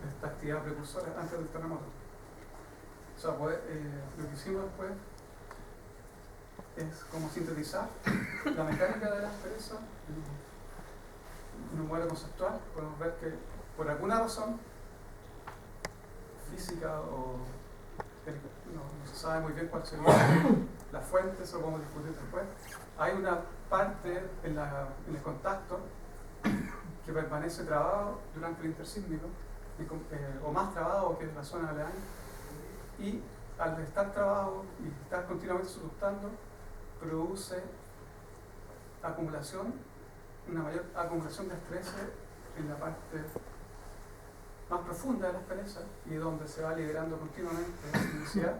esta actividad precursora antes del terremoto. O sea, lo que hicimos después es como sintetizar la mecánica de la aspereza en un modelo conceptual. Podemos ver que por alguna razón física o no se sabe muy bien cuál sería la fuente, eso lo podemos discutir después. Hay una parte en el contacto que permanece trabado durante el intersísmico, o más trabado que la zona aledaña, y al estar trabado y estar continuamente subductando, produce una mayor acumulación de estrés en la parte más profunda de la aspereza, y donde se va liberando continuamente sismicidad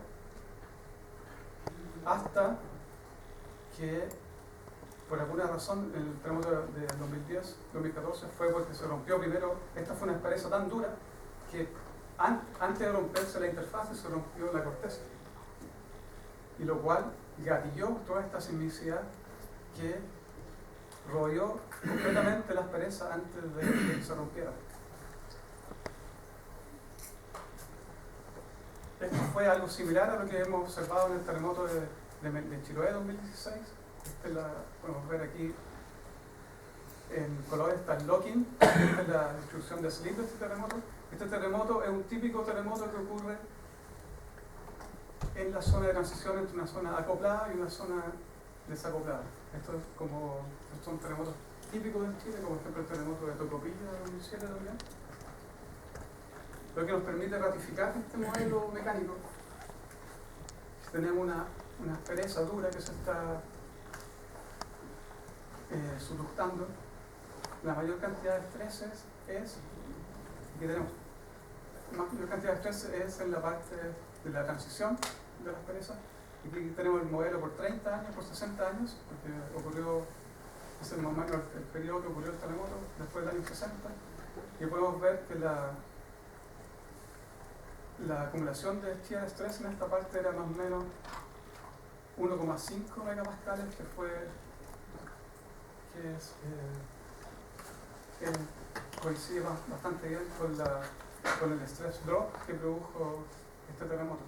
hasta que, por alguna razón, el terremoto de 2010-2014 fue porque se rompió primero. Esta fue una aspereza tan dura que antes de romperse la interfaz se rompió la corteza, y lo cual gatilló toda esta sismicidad que rodeó completamente la aspereza antes de que se rompiera. Esto fue algo similar a lo que hemos observado en el terremoto de Chiloé 2016. Podemos ver aquí en color está el locking, esta es la distribución de slip de este terremoto. Este terremoto es un típico terremoto que ocurre en la zona de transición entre una zona acoplada y una zona desacoplada. Estos son terremotos típicos en Chile, como por ejemplo el terremoto de Tocopilla de 2007 también. Lo que nos permite ratificar este modelo mecánico. Tenemos una aspereza dura que se está subductando. La mayor cantidad de estreses es en la parte de la transición de la aspereza. Aquí tenemos el modelo por 30 años, por 60 años, porque es el momento, el periodo que ocurrió el terremoto después del año 60, y podemos ver que la acumulación de shear stress en esta parte era más o menos 1,5 megapascales, coincide bastante bien con el stress drop que produjo este terremoto.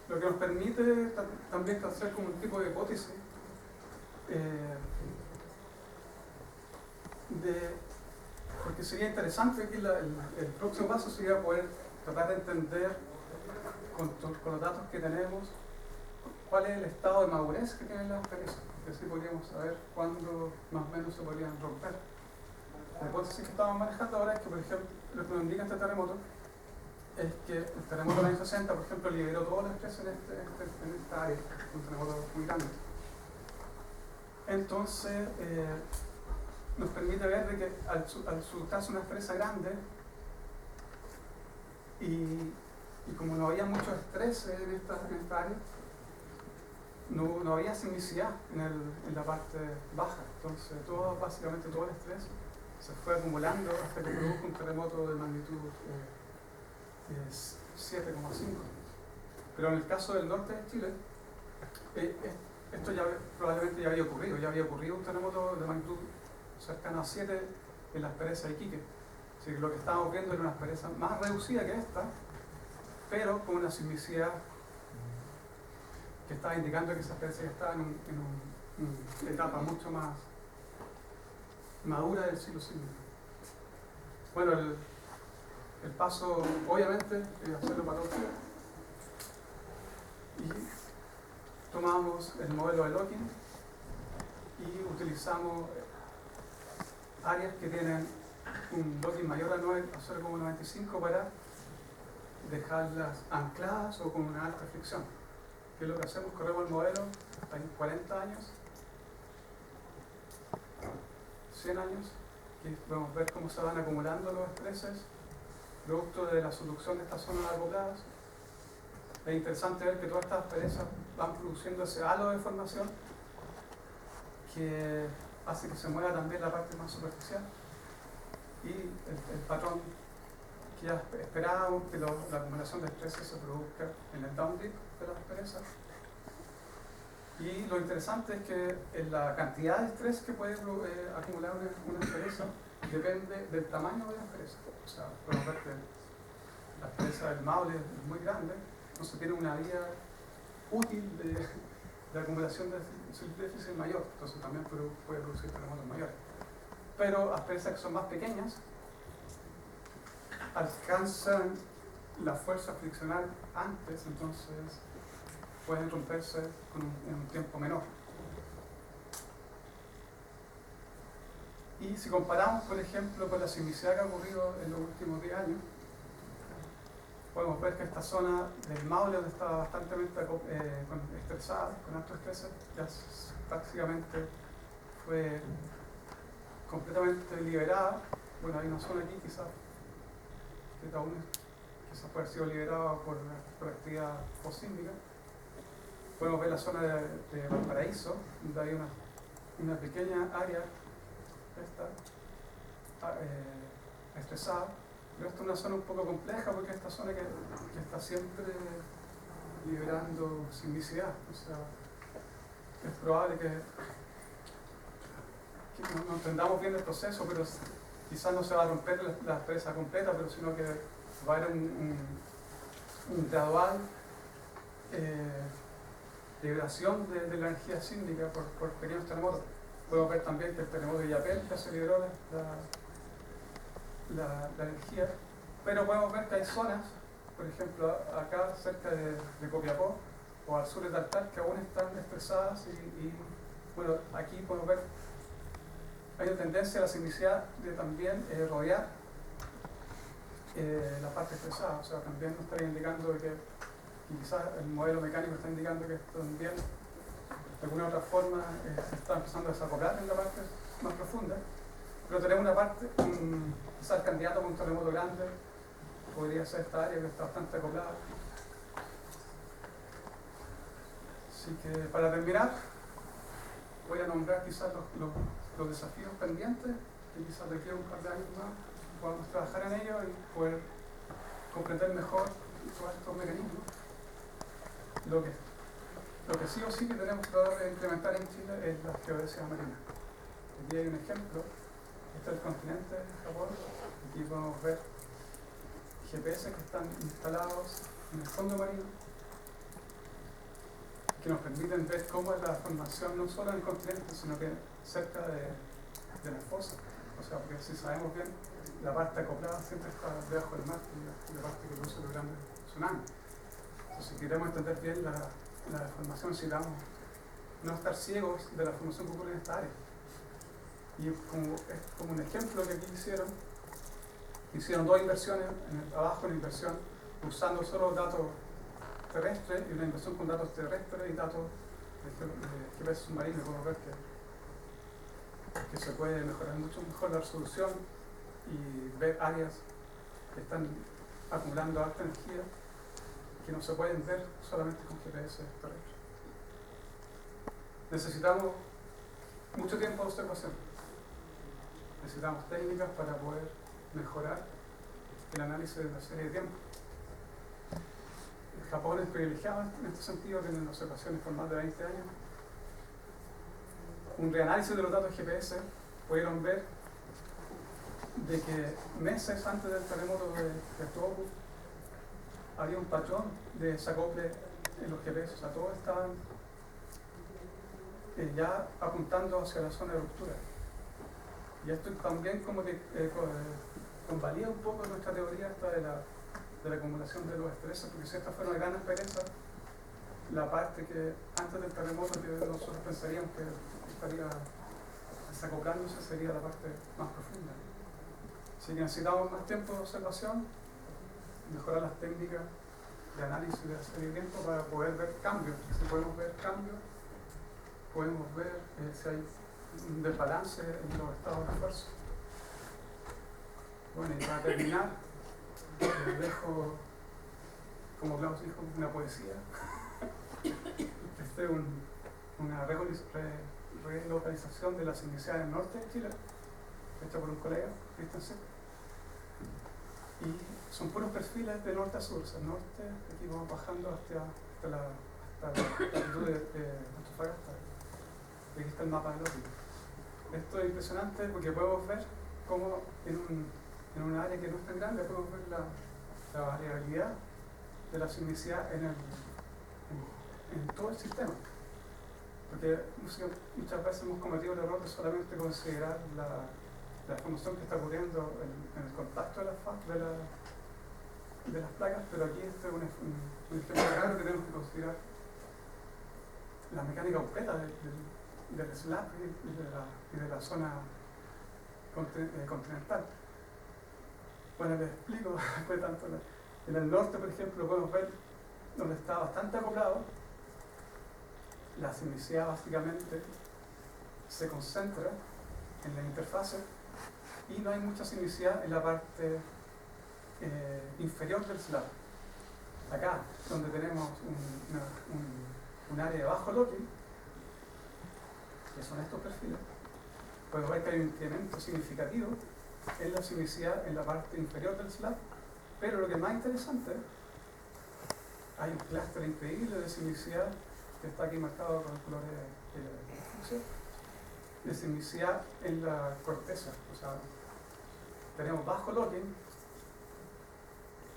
Lo que nos permite también hacer como un tipo de hipótesis porque sería interesante que el próximo paso sería poder tratar de entender con los datos que tenemos cuál es el estado de madurez que tienen las asperezas, porque así podríamos saber cuándo más o menos se podrían romper. La hipótesis que estamos manejando ahora es que, por ejemplo, lo que nos indica este terremoto es que el terremoto del año 60, por ejemplo, liberó todo el estrés en esta área, un terremoto muy grande. Entonces, nos permite ver de que al subductarse una aspereza grande y como no había mucho estrés en esta área, no había sismicidad en la parte baja. Entonces, básicamente todo el estrés se fue acumulando hasta que produjo un terremoto de magnitud 7,5. Pero en el caso del norte de Chile, esto probablemente ya había ocurrido un terremoto de magnitud cercano a 7 en la aspereza de Iquique. Así que lo que estábamos viendo era una aspereza más reducida que esta, pero con una sismicidad que estaba indicando que esa aspereza ya estaba en una etapa mucho más madura del ciclo sísmico. Bueno, el paso, obviamente, es hacerlo para otro. Y tomamos el modelo de locking y utilizamos áreas que tienen un locking mayor a 0,95 para dejarlas ancladas o con una alta fricción. ¿Qué es lo que hacemos? Corremos el modelo en 40 años, 100 años, y podemos ver cómo se van acumulando los estreses producto de la subducción de estas zonas acopladas. Es interesante ver que todas estas asperezas van produciendo ese halo de formación que hace que se mueva también la parte más superficial, y el patrón que ya esperábamos, que la acumulación de estreses se produzca en el downlink de las asperezas, Y lo interesante es que la cantidad de estrés que puede acumular una empresa depende del tamaño de la empresa. O sea, podemos ver que la empresa del Maule es muy grande, entonces tiene una vía útil de acumulación de déficit mayor, entonces también puede producir terremotos mayores. Pero las empresas que son más pequeñas alcanzan la fuerza friccional antes, entonces pueden romperse en un tiempo menor. Y si comparamos, por ejemplo, con la sismicidad que ha ocurrido en los últimos 10 años, podemos ver que esta zona del Maule, donde estaba bastante estresada, con alto estrés, ya prácticamente fue completamente liberada. Bueno, hay una zona aquí quizás que aún quizás puede haber sido liberada por actividad posísmica. Podemos ver la zona de Valparaíso, donde hay una pequeña área estresada, pero esta es una zona un poco compleja porque es esta zona que está siempre liberando sismicidad. O sea, es probable que no entendamos bien el proceso, pero quizás no se va a romper la presa completa, pero sino que va a haber un gradual liberación de la energía sísmica por pequeños terremotos. Podemos ver también que el terremoto de Illapel ya se liberó la energía, pero podemos ver que hay zonas, por ejemplo acá cerca de Copiapó o al sur de Taltal, que aún están estresadas y bueno, aquí podemos ver hay una tendencia a la sismicidad de también rodear la parte estresada, o sea, también nos está indicando que quizás el modelo mecánico está indicando que esto también de alguna u otra forma se está empezando a desacoplar en la parte más profunda, pero tenemos una parte, quizás el candidato con un terremoto grande podría ser esta área que está bastante acoplada. Así que para terminar voy a nombrar quizás los desafíos pendientes, que quizás de aquí a un par de años más podamos trabajar en ellos y poder comprender mejor todos estos mecanismos. Lo que sí o sí que tenemos que tratar de implementar en Chile es la geodesia marina. Aquí hay un ejemplo, este es el continente de Japón, aquí podemos ver GPS que están instalados en el fondo marino, que nos permiten ver cómo es la formación no solo en el continente, sino que cerca de las fosas. O sea, porque si sabemos bien, la parte acoplada siempre está debajo del mar, y la parte que produce los grandes tsunamis. Entonces, si queremos entender bien la formación, necesitamos no estar ciegos de la formación que ocurre en esta área. Y como un ejemplo que aquí hicieron dos inversiones, abajo una inversión usando solo datos terrestres y una inversión con datos terrestres y datos de GPS submarino. Podemos ver que se puede mejorar mucho mejor la resolución y ver áreas que están acumulando alta energía que no se pueden ver solamente con GPS terrestre. Necesitamos mucho tiempo de observación. Necesitamos técnicas para poder mejorar el análisis de la serie de tiempo. Japón es privilegiado en este sentido, tienen observaciones por más de 20 años. Un reanálisis de los datos GPS pudieron ver de que meses antes del terremoto de Tohoku había un patrón de desacople en los GPS, o sea, todos estaban ya apuntando hacia la zona de ruptura. Y esto también como que convalida un poco nuestra teoría esta de la acumulación de los estreses, porque si esta fuera una gran experiencia, la parte que antes del terremoto que nosotros pensaríamos que estaría desacoplándose sería la parte más profunda. Así que necesitamos más tiempo de observación, mejorar las técnicas de análisis de serie de tiempo para poder ver cambios. Si podemos ver cambios, podemos ver si hay un desbalance en los estados de esfuerzo. Bueno, y para terminar, les dejo, como Klaus dijo, una poesía. Este es una relocalización de la sismicidad del norte de Chile, hecha por un colega, Cristian Seck. Y son puros perfiles de norte a sur, o sea, norte, aquí vamos bajando hasta está la altitud de Antofagasta, y aquí está el mapa del Loki. Esto es impresionante porque podemos ver cómo en un área que no es tan grande podemos ver la variabilidad de la sismicidad en todo el sistema. Porque muchas veces hemos cometido el error de solamente considerar la formación que está ocurriendo en el contacto de las placas, pero aquí este es un ejemplo claro que tenemos que considerar la mecánica completa del slab y de la zona continental. Bueno, les explico después tanto. En el norte, por ejemplo, podemos ver donde está bastante acoplado. La sismicidad básicamente se concentra en la interfase y no hay mucha sismicidad en la parte inferior del slab. Acá, donde tenemos un área de bajo locking, que son estos perfiles, podemos ver que hay un incremento significativo en la sismicidad en la parte inferior del slab, pero lo que es más interesante, hay un clúster increíble de sismicidad que está aquí marcado con colores de sismicidad en la corteza. O sea, tenemos bajo locking,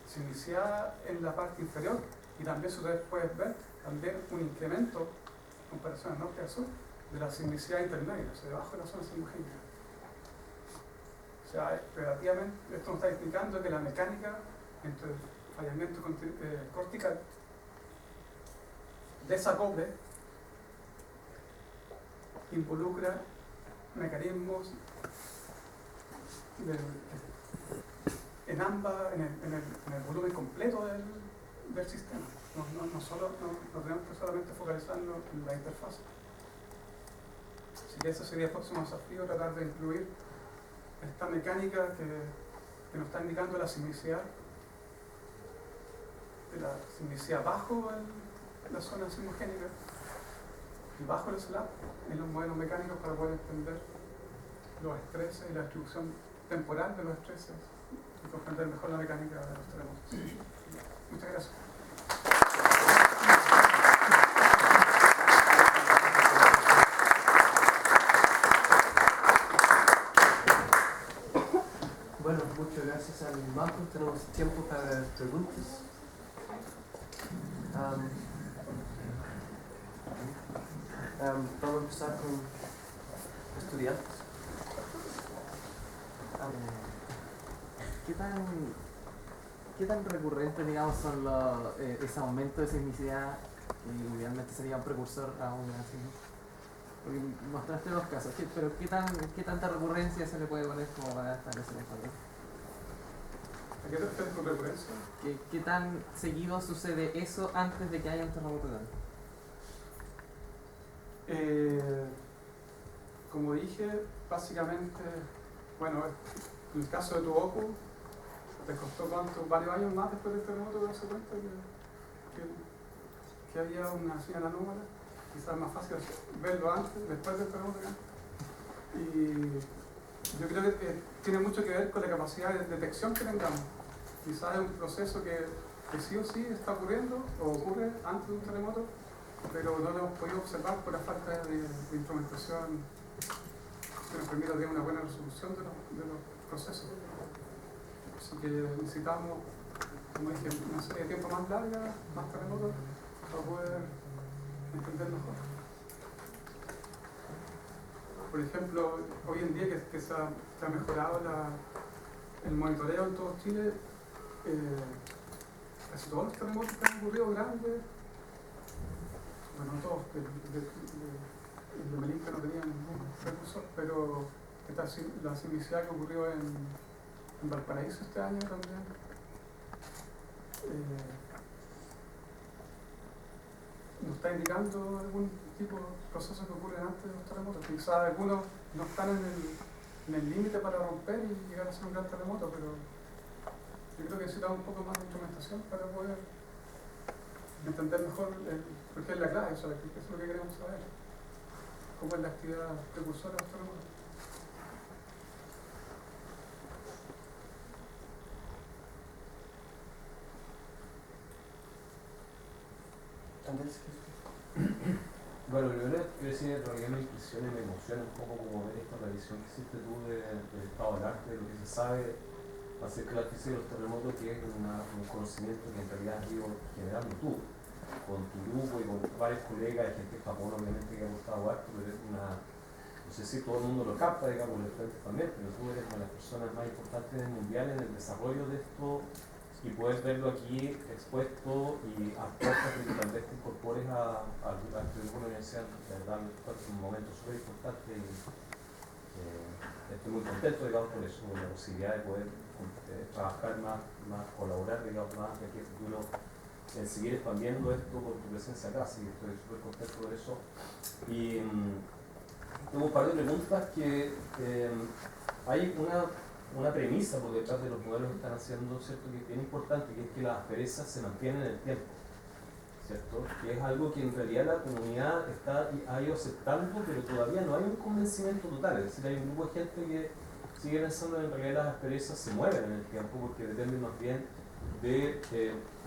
sismicidad en la parte inferior, y también ustedes pueden ver también un incremento en comparación al norte y al sur de la sismicidad intermedia, o sea, debajo de la zona sismogénica. O sea, relativamente, esto nos está explicando que la mecánica entre el fallamiento cortical, desacople, involucra mecanismos en el volumen completo del sistema. No tenemos que solamente focalizarnos en la interfaz. Así que ese sería el próximo desafío, tratar de incluir esta mecánica que nos está indicando la sismicidad bajo la zona sismogénica y bajo el slab en los modelos mecánicos para poder entender los estreses y la distribución temporal de los estreses y comprender mejor la mecánica de los terremotos. Muchas gracias. Bueno, muchas gracias a Marcos. Tenemos tiempo para preguntas. Vamos a empezar con estudiantes. ¿Qué tan recurrente, digamos, son ese aumento de sismicidad que idealmente sería un precursor a una sismicidad? Porque mostraste dos casos, pero ¿qué tanta recurrencia se le puede poner como para establecer el patrón? ¿A qué te refieres con recurrencia? ¿Qué tan seguido sucede eso antes de que haya un terremoto grande? Como dije, básicamente, bueno, en el caso de Tohoku, ¿te costó varios años más después del terremoto darse cuenta que había una señal anómala? Quizás es más fácil verlo antes, después del terremoto. Y yo creo que tiene mucho que ver con la capacidad de detección que tengamos. Quizás es un proceso que sí o sí está ocurriendo o ocurre antes de un terremoto, pero no lo hemos podido observar por la falta de instrumentación que nos permita tener una buena resolución de los procesos. Así que necesitamos, como dije, una serie de tiempo más larga, más terremotos, para poder entender mejor. Por ejemplo, hoy en día que se ha mejorado el monitoreo en todo Chile, casi todos los terremotos que han ocurrido grandes, bueno, no todos, el de Melinka no tenía ningún precursor, pero la sismicidad que ocurrió en Valparaíso este año también, nos está indicando algún tipo de procesos que ocurren antes de los terremotos. Quizás algunos no están en el límite para romper y llegar a ser un gran terremoto, pero yo creo que necesitamos un poco más de instrumentación para poder entender mejor porque es la clave, eso es lo que queremos saber. Cómo es la actividad precursora de los terremotos. Andrés, ¿qué? poco como ver esta revisión que hiciste tú del estado del arte, de lo que se sabe acerca de la física de los terremotos, que es un conocimiento que en realidad has ido generando tú, con tu grupo y con varios colegas, de gente de Japón obviamente que ha gustado harto, pero es una, no sé si todo el mundo lo capta, digamos, los frentes también, pero tú eres una de las personas más importantes del mundial en el desarrollo de esto y puedes verlo aquí expuesto y aportas de que tal vez te incorpores al grupo de la universidad, de verdad es un momento súper importante y estoy muy contento, digamos, por eso, por la posibilidad de poder trabajar más, colaborar, digamos, más de aquí a futuro en seguir expandiendo esto por tu presencia acá, así que estoy súper contento por eso. Y tengo un par de preguntas que hay una premisa por detrás de los modelos que están haciendo, ¿cierto?, que es bien importante, que es que las asperezas se mantienen en el tiempo, ¿cierto? Que es algo que en realidad la comunidad ha ido aceptando, pero todavía no hay un convencimiento total, es decir, hay un grupo de gente que sigue pensando que en realidad las asperezas se mueven en el tiempo, porque dependen más bien de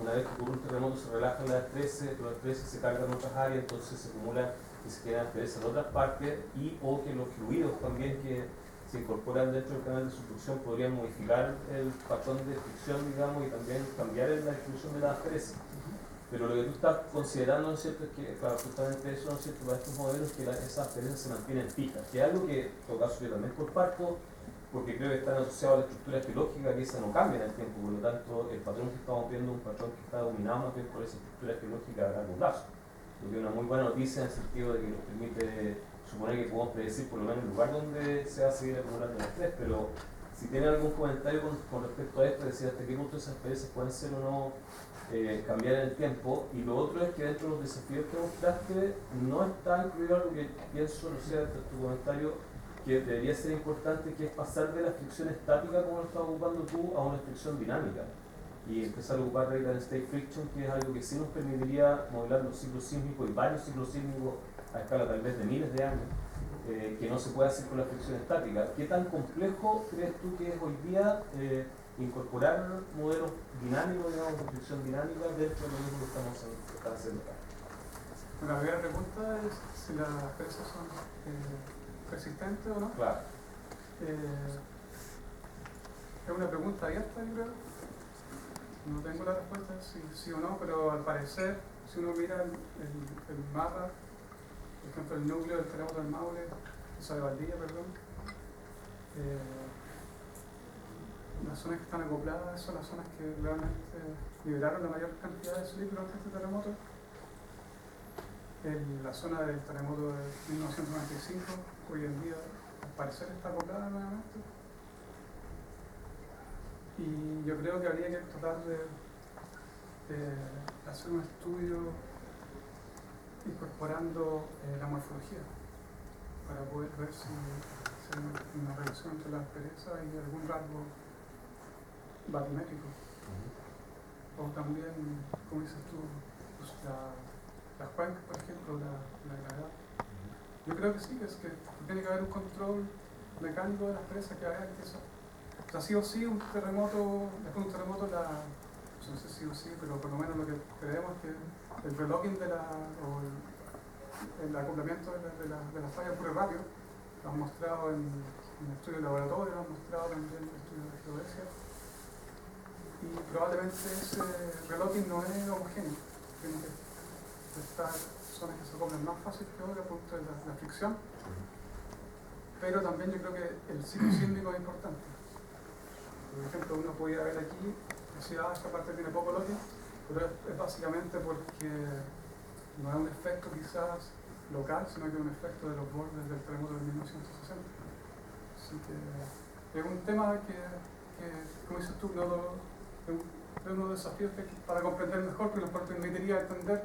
una vez que ocurre un terremoto se relajan las estresas se cargan en otras áreas, entonces se acumulan y se quedan asperezas en otras partes, y o que los fluidos también que se incorporan dentro del canal de subducción podrían modificar el patrón de fricción, digamos, y también cambiar la distribución de las asperezas. Pero lo que tú estás considerando, ¿no es cierto?, es que, claro, justamente eso, ¿no es cierto?, para estos modelos, que esas asperezas se mantienen fijas, que es algo que, en todo caso, yo también comparto, porque creo que están asociados a la estructura geológica, que esa no cambia en el tiempo, por lo tanto, el patrón que estamos viendo es un patrón que está dominado más bien por esa estructura geológica a largo plazo. Lo que es una muy buena noticia en el sentido de que nos permite suponer que podemos predecir por lo menos el lugar donde se va a seguir acumulando el estrés, pero si tienen algún comentario con respecto a esto, es decir, hasta qué punto esas experiencias pueden ser o no cambiar en el tiempo. Y lo otro es que dentro de los desafíos que mostraste no está incluido algo que pienso, no sé, dentro de tu comentario, que debería ser importante, que es pasar de la fricción estática, como lo estás ocupando tú, a una fricción dinámica y empezar a ocupar Rate State Friction, que es algo que sí nos permitiría modelar los ciclos sísmicos y varios ciclos sísmicos a escala tal vez de miles de años, que no se puede hacer con la fricción estática. ¿Qué tan complejo crees tú que es hoy día incorporar modelos dinámicos, digamos, de fricción dinámica dentro de lo mismo que estamos haciendo acá? La primera pregunta es si las asperezas son persistentes o no. Claro. Es una pregunta abierta, yo creo. No tengo la respuesta si sí o no, pero al parecer, si uno mira el mapa, por ejemplo, el núcleo del terremoto del Maule, de Valdivia, perdón, las zonas que están acopladas son las zonas que realmente liberaron la mayor cantidad de silicio durante este terremoto. En la zona del terremoto de 1995, hoy en día, al parecer está acoplada nuevamente. Y yo creo que habría que tratar de hacer un estudio incorporando la morfología para poder ver si hay una relación entre la aspereza y algún rasgo batimétrico. O también, como dices tú, pues las cuencas, por ejemplo, la gravedad. Yo creo que sí, que tiene que haber un control mecánico de la aspereza que haga que eso. O sea, sí o sí, un terremoto, después de un terremoto, no sé si o sí, pero por lo menos lo que creemos es que el relocking el acoplamiento de la falla ocurre rápido. Lo han mostrado en estudios de laboratorio, lo han mostrado también en estudios de geodesia. Y probablemente ese relocking no es homogéneo. Tiene que estar zonas que se acoplan más fácil que otras por la fricción. Pero también yo creo que el ciclo sísmico es importante. Por ejemplo, uno pudiera ver aquí, decir, esta parte tiene poco locking, pero es básicamente porque no es un efecto quizás local, sino que es un efecto de los bordes del terremoto de 1960. Así que es un tema que como dices tú, es uno de los desafíos para comprender mejor, que nos permitiría entender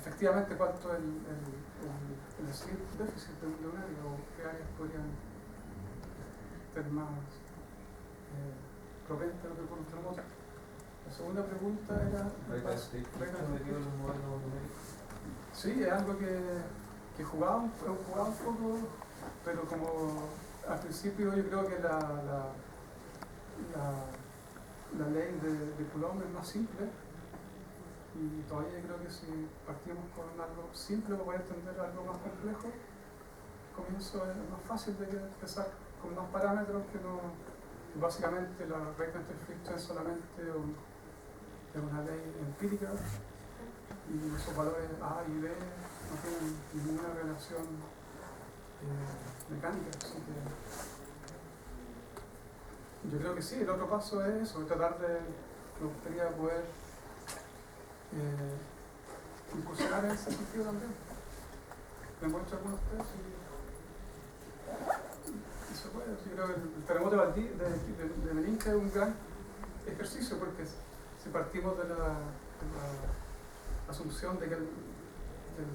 efectivamente cuánto es el sleep déficit de un área o qué áreas podrían ser más propensas a lo que ocurre en un terremoto. La segunda pregunta era... Sí, es algo que jugaba un poco, pero como al principio yo creo que la ley de Coulomb es más simple, y todavía creo que si partimos con algo simple para poder entender algo más complejo, comienzo es más fácil de empezar con más parámetros que no. Básicamente la recta entre Fichte es solamente una ley empírica y esos valores A y B no tienen ninguna relación mecánica. Así que yo creo que sí, el otro paso es eso, tratar de, me gustaría poder incursionar en ese sentido también. Me muestro algunos test y se puede. Yo creo que el terremoto de Meninca es un gran ejercicio porque si partimos de la asunción de que el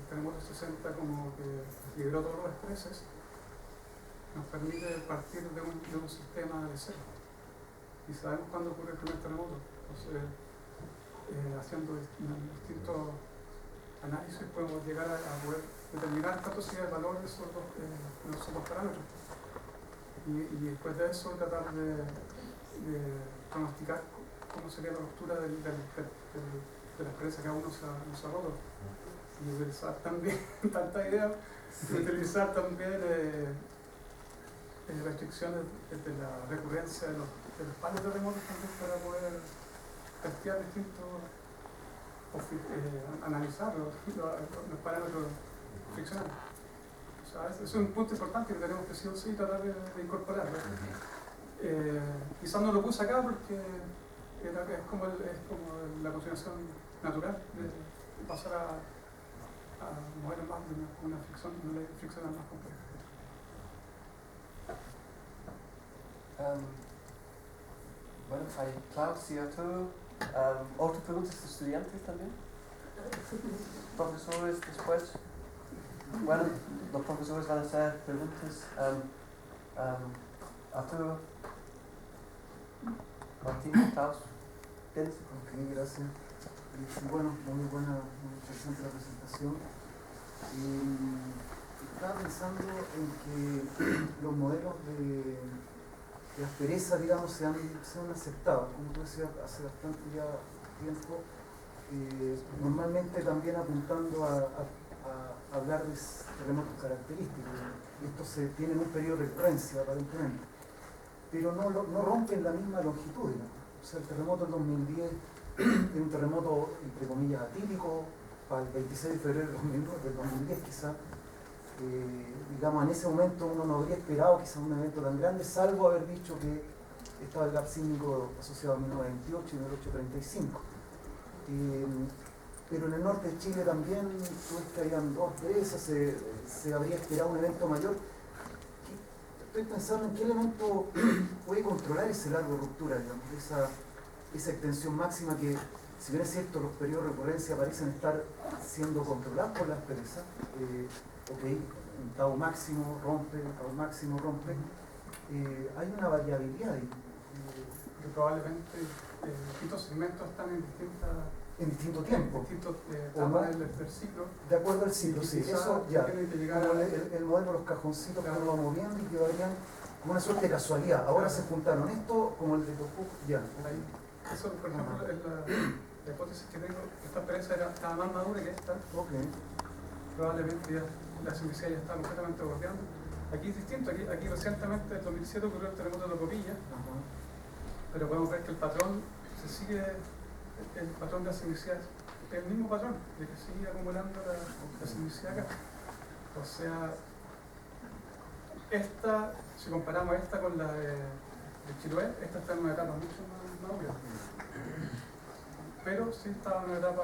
terremoto 60 como que liberó todos los estreses, nos permite partir de un sistema de cero. Y sabemos cuándo ocurre el primer terremoto. Entonces, haciendo distintos análisis podemos llegar a poder determinar cuántos valores son los parámetros. Y después de eso tratar de pronosticar cómo sería la ruptura de la experiencia que aún no se ha roto. Y utilizar también, tanta idea, utilizar también restricciones de la recurrencia de los palos terremotos también para poder testear distintos, analizar los parámetros friccionales. O sea, eso es un punto importante que tenemos que sí o sí tratar de incorporar. Quizás no lo puse acá porque es como la consideración natural de pasar a modelos más de una ley friccional más compleja. Bueno, hay Klaus y Arturo. ¿Otras preguntas de estudiantes también? ¿Profesores después? Bueno, los profesores van a hacer preguntas. Arturo, Martín, Klaus, Dennis. Ok, gracias. Bueno, muy buena, muy interesante la presentación. Estaba pensando en que los modelos de aspereza, digamos, se han aceptado, como tú decías, hace bastante ya tiempo, normalmente también apuntando a hablar de terremotos característicos. Estos tienen un periodo de recurrencia aparentemente, pero no rompen la misma longitud, digamos. O sea, el terremoto del 2010 es un terremoto, entre comillas, atípico, para el 26 de febrero del 2010 quizás. Digamos, en ese momento uno no habría esperado quizás un evento tan grande, salvo haber dicho que estaba el gap sísmico asociado a 1928 y 1835. Pero en el norte de Chile también, tú ves que habían dos presas, se habría esperado un evento mayor. Estoy pensando en qué elemento puede controlar ese largo de ruptura, digamos, esa extensión máxima que, si bien es cierto, los periodos de recurrencia parecen estar siendo controlados por las presas. Ok, un tau máximo rompe, hay una variabilidad ahí. Que probablemente distintos segmentos están en distinto tiempo. Distintas etapas del ciclo. De acuerdo al ciclo, sí. Eso ya. Tiene que llegar como el modelo de los cajoncitos que uno va moviendo y que varían como una suerte de casualidad. Ahora se juntaron esto como el de Topuk, ya. Ahí. Eso, por ejemplo, es la hipótesis que tengo. Esta experiencia estaba más madura que esta. Okay. Probablemente ya la simplicidad ya está completamente bordeando. Aquí es distinto, aquí recientemente en 2007 ocurrió el terremoto de Tocopilla, pero podemos ver que el patrón se sigue, el patrón de la simplicidad es el mismo patrón, de que sigue acumulando la simplicidad acá. O sea, esta, si comparamos esta con la de Chiloé, esta está en una etapa mucho más obvia. Pero sí está en una etapa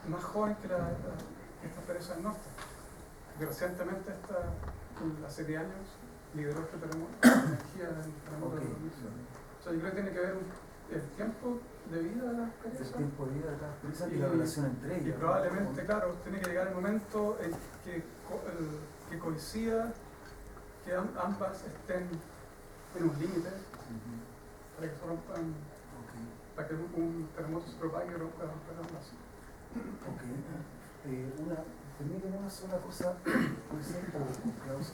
más joven que esta experiencia del norte, que recientemente la serie de años lideró este terremoto, la energía del terremoto de 2007. O sea, yo creo que tiene que ver el tiempo de vida de la experiencia. El tiempo de vida de cada experiencia y la relación entre ellas. Y probablemente, claro, tiene que llegar el momento en que coincida, que ambas estén en un límite, para que se rompan, para que un terremoto se propague y rompa ambas. Ok. Permíteme una sola cosa, por ejemplo, Klaus,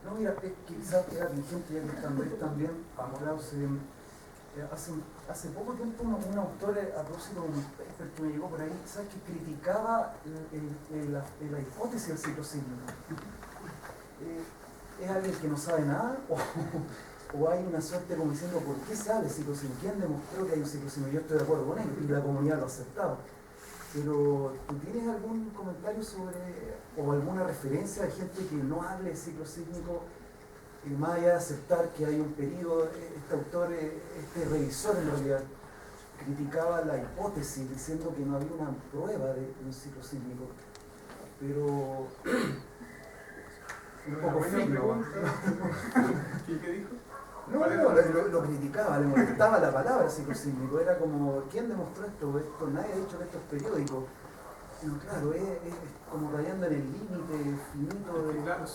no, mira, es que quizás era vigente ya que también, Klaus, hace poco tiempo un autor, a propósito de un paper que me llegó por ahí, ¿sabes?, que criticaba la hipótesis del ciclo sísmico. ¿Es alguien que no sabe nada? ¿O hay una suerte como diciendo, ¿por qué se habla de ciclo sísmico? ¿Quién demostró que hay un ciclo sísmico? Yo estoy de acuerdo con él y la comunidad lo ha aceptado. Pero, ¿tú tienes algún comentario sobre, o alguna referencia de gente que no hable de ciclo sísmico, más allá de aceptar que hay un periodo? Este autor, este revisor en realidad, criticaba la hipótesis diciendo que no había una prueba de un ciclo sísmico. Pero un poco frío. ¿Qué dijo? No, lo criticaba, le molestaba la palabra ciclo sísmico. Era como, ¿quién demostró esto? Nadie ha dicho que esto es periódico. Pero claro, es como rayando en el límite finito de... Claro, el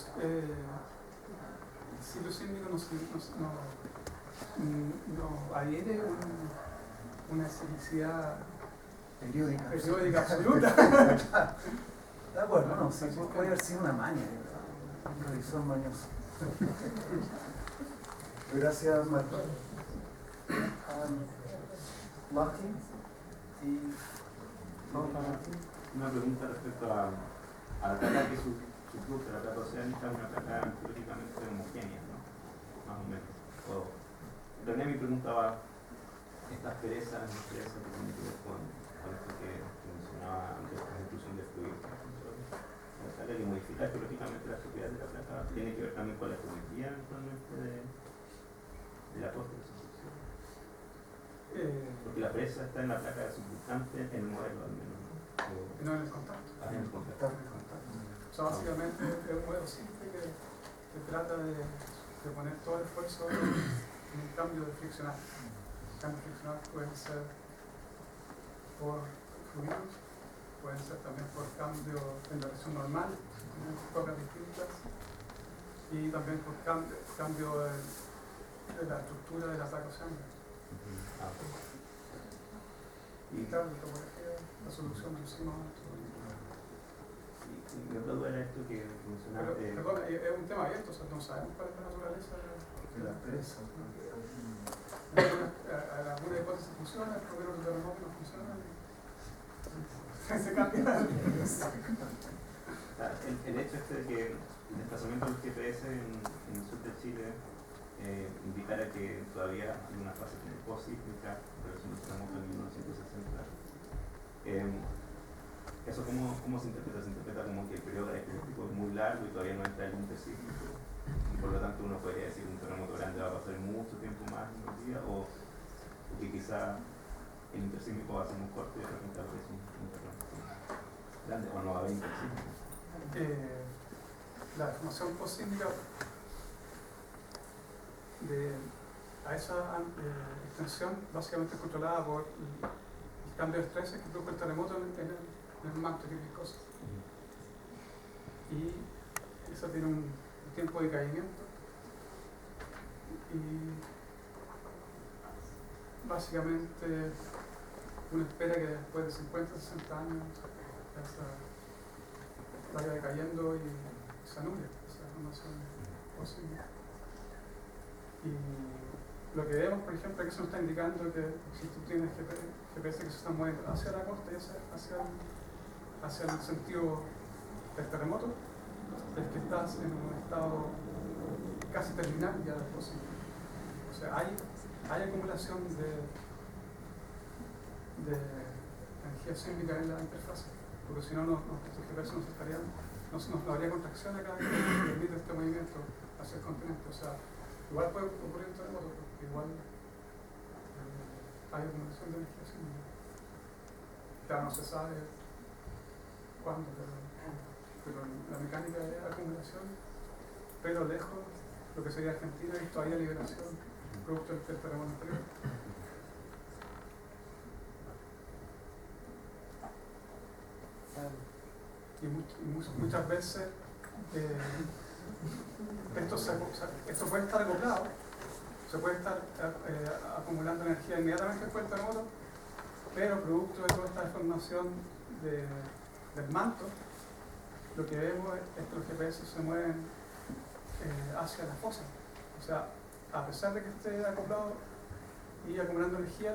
ciclo sísmico no adhiere una ciclicidad periódica absoluta. De acuerdo, no, sí, puede haber sido una maña, un revisor mañoso. Gracias, Martín. Martín. Y una pregunta respecto a la placa que su cruce, la placa oceánica, es una placa geológicamente homogénea, ¿no? Más o menos. También mi pregunta va, estas perezas que tienen que ver con esto que mencionaba antes, la inclusión de fluidos. La placa que modifica geológicamente las propiedades de la placa tiene que ver también con la geometría eventualmente de la costa de subducción. Porque la presa está en la placa subductante en el modelo al menos. No en el contacto. En el contacto. O sea, básicamente es un modelo simple que trata de poner todo el esfuerzo en un cambio de friccional. El cambio friccional puede ser por fluidos, pueden ser también por cambio en la dirección normal, en rocas distintas, y también por cambio de la estructura de la placa oceánica. Y claro, la topografía, la solución del encima. Mi otra duda era esto que mencionaba. Perdón, es un tema abierto, o sea, no sabemos cuál es la naturaleza de las perezas. Alguna hipótesis funciona, el primero los terremotos no funcionan. Se cambia. El hecho de que el desplazamiento del GPS en el sur de Chile indicara que todavía hay una fase posísmica en relación al terremoto en 1960. ¿Eso cómo se interpreta? Se interpreta como que el periodo característico es muy largo y todavía no entra el intersísmico. Por lo tanto, uno podría decir que un terremoto grande va a pasar mucho tiempo más en los días, o que quizá el intersísmico va a ser muy corto y de repente aparece un terremoto grande, o no va a haber intersísmico. La deformación posísmica a esa extensión básicamente es controlada por el cambio de estrés que produce el terremoto en el manto, que es viscoso. Y eso tiene un tiempo de caimiento y básicamente uno espera que después de 50, 60 años vaya decayendo y se anule esa formación posible. Y lo que vemos, por ejemplo, que se nos está indicando que si tú tienes GPS que se están moviendo hacia la costa y hacia el sentido del terremoto, es que estás en un estado casi terminal ya del posible. O sea, hay acumulación de energía sísmica en la interfase, porque si no, estos GPS no habría contracción acá que permite este movimiento hacia el continente. O sea, igual puede ocurrir un terremoto, porque igual hay acumulación de energía sísmica. Claro, no se sabe cuándo, pero la mecánica de acumulación, pero lejos, lo que sería Argentina, y todavía liberación producto del terremoto anterior. Y muchas veces esto puede estar acoplado, se puede estar acumulando energía inmediatamente después del terremoto, pero producto de toda esta deformación del manto, lo que vemos es que los GPS se mueven hacia la fosa. O sea, a pesar de que esté acoplado y acumulando energía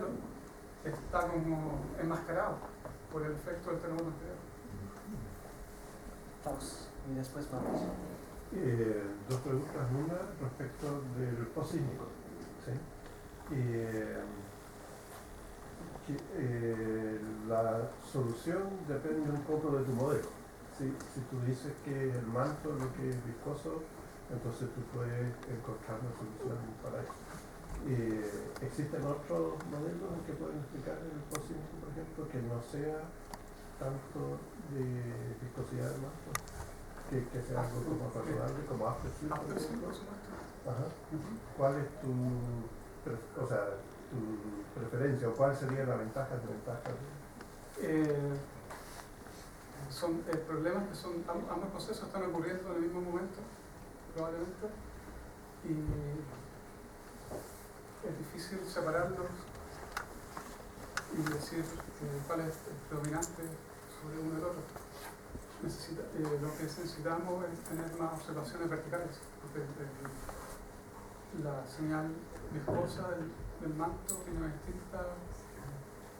está como enmascarado por el efecto del terremoto anterior. Klaus, y después Mauricio. Dos preguntas. Una respecto del post-sísmico. ¿Sí? La solución depende un poco de tu modelo. Si tú dices que el manto es lo que es viscoso, entonces tú puedes encontrar una solución para eso. ¿Existen otros modelos que pueden explicar el post-sísmico, por ejemplo, que no sea tanto de viscosidad del manto? Que sea algo como razonable, como afterslip, por ejemplo. Ajá. ¿Cuál es tu preferencia, o cuál sería la ventaja y desventaja? Son problemas que son, ambos procesos están ocurriendo en el mismo momento, probablemente, y es difícil separarlos y decir cuál es el predominante sobre uno y el otro. Lo que necesitamos es tener más observaciones verticales, porque la señal viscosa del manto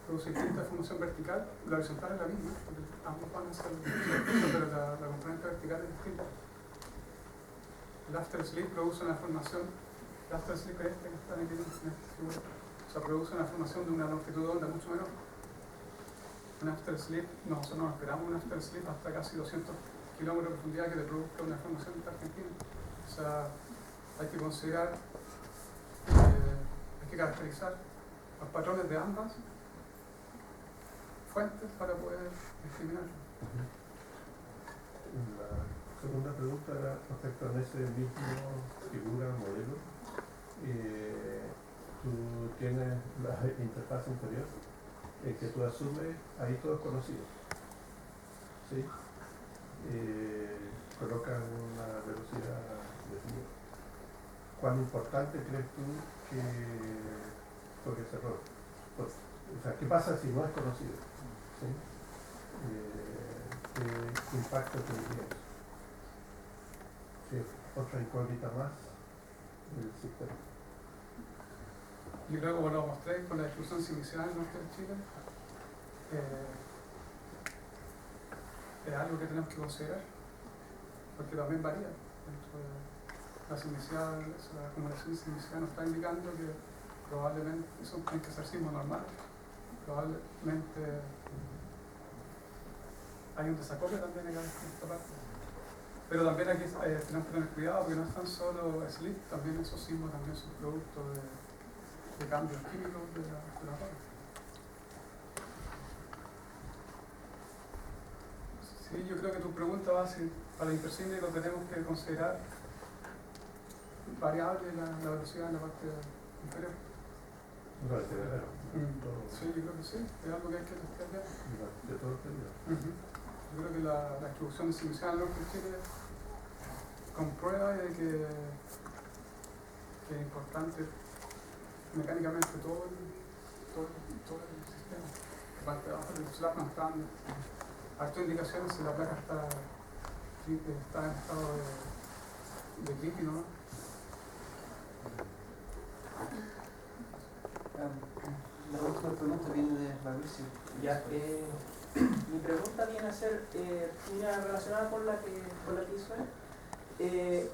produce distinta formación vertical. La horizontal es la misma, porque ambos van a ser viscosos, pero la componente vertical es distinta. El afterslip produce una formación, el afterslip es este que está aquí en esta figura, o sea, produce una formación de una longitud de onda mucho menor. Un afterslip, nosotros no esperamos un afterslip hasta casi 200 kilómetros de profundidad que le produzca una formación argentina. O sea, hay que considerar, hay que caracterizar los patrones de ambas fuentes para poder discriminar. La segunda pregunta era respecto a ese mismo figura, modelo. Tú tienes la interfaz inferior, que tú asumes, ahí todo es conocido. ¿Sí? Colocas una velocidad definida. ¿Cuán importante crees tú que fue ese error? Pues, o sea, ¿qué pasa si no es conocido? ¿Sí? ¿Qué impacto tendría eso? Sí, otra incógnita más del sistema. Yo creo que como lo mostré con la distribución similar del norte de Chile, es algo que tenemos que considerar, porque también varía. La acumulación sismicidad nos está indicando que probablemente eso tiene que ser sismo normal. Probablemente hay un desacople también en esta parte. Pero también aquí tenemos que tener cuidado porque no es tan solo slip, también esos sismos también son producto de cambios químicos de la roca. Sí, yo creo que tu pregunta va a ser, para el hipersísmico tenemos que considerar variable la velocidad en la parte inferior. Sí, yo creo que sí, es algo que hay que testear ya. De todo el periodo. Yo creo que la distribución distribucional del norte de Chile comprueba de que es importante mecánicamente todo el sistema. La parte de abajo del slab no está dando hartas indicaciones si la placa está en estado de líquido, ¿no? La última pregunta viene de Mauricio. Ya, mi pregunta viene a ser relacionada con la que hizo él.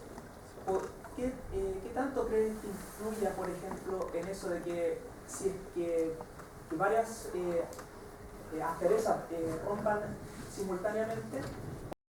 ¿Qué tanto crees que influya, por ejemplo, en eso de que si es que varias asperezas rompan simultáneamente,